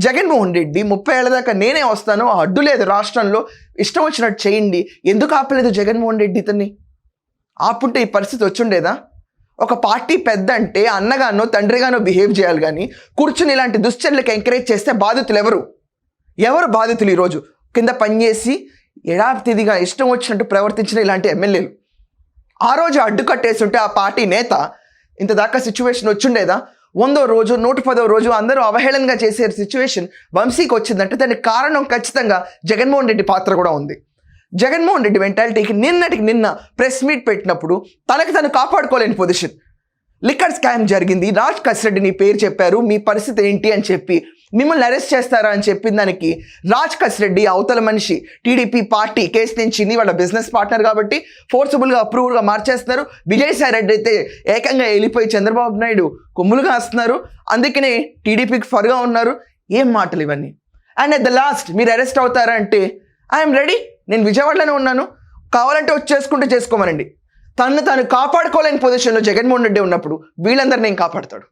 జగన్మోహన్ రెడ్డి 30 ఏళ్ల దాకా నేనే వస్తాను, అడ్డు లేదు రాష్ట్రంలో, ఇష్టం వచ్చినట్టు చేయండి, ఎందుకు ఆపలేదు జగన్మోహన్ రెడ్డి ఇతన్ని? ఆపుంటే ఈ పరిస్థితి వచ్చుండేదా? ఒక పార్టీ పెద్ద అంటే అన్నగానో తండ్రిగానో బిహేవ్ చేయాలి, కానీ కూర్చుని ఇలాంటి దుశ్చర్యలకు ఎంకరేజ్ చేస్తే బాధితులు ఎవరు బాధితులు? ఈరోజు కింద పనిచేసి ఎడాప్తిదిగా ఇష్టం వచ్చినట్టు ప్రవర్తించిన ఇలాంటి ఎమ్మెల్యేలు. ఆ రోజు అడ్డుకట్టేసి ఉంటే ఆ పార్టీ నేత ఇంత దాకా సిచ్యువేషన్ వచ్చుండేదా? 100వ రోజు 110వ రోజు అందరూ అవహేళనగా చేసే సిచ్యువేషన్ వంశీకి వచ్చిందంటే దానికి కారణం ఖచ్చితంగా జగన్మోహన్ రెడ్డి పాత్ర కూడా ఉంది. జగన్మోహన్ రెడ్డి మెంటాలిటీకి నిన్న ప్రెస్ మీట్ పెట్టినప్పుడు తనకు తను కాపాడుకోలేని పొజిషన్. లిక్కర్ స్కామ్ జరిగింది, రాజ్ కసిరెడ్డి పేరు చెప్పారు, మీ పరిస్థితి ఏంటి అని చెప్పి మిమ్మల్ని అరెస్ట్ చేస్తారా అని చెప్పిన దానికి రాజ్ కసిరెడ్డి అవతల మనిషి టీడీపీ పార్టీ కేసు నుంచి వాళ్ళ బిజినెస్ పార్ట్నర్ కాబట్టి ఫోర్సబుల్గా అప్రూవల్గా మార్చేస్తున్నారు. విజయసాయి రెడ్డి అయితే ఏకంగా వెళ్ళిపోయి చంద్రబాబు నాయుడు కొమ్ములుగా వస్తున్నారు, అందుకనే టీడీపీకి ఫర్గా ఉన్నారు. ఏం మాటలు ఇవన్నీ? అండ్ అట్ ద లాస్ట్ మీరు అరెస్ట్ అవుతారా అంటే ఐఎమ్ రెడీ, నేను విజయవాడలోనే ఉన్నాను, కావాలంటే వచ్చి చేసుకోమనండి. తను కాపాడుకోలేని పొజిషన్లో జగన్మోహన్ రెడ్డి ఉన్నప్పుడు వీళ్ళందరినీ ఏం కాపాడతాడు?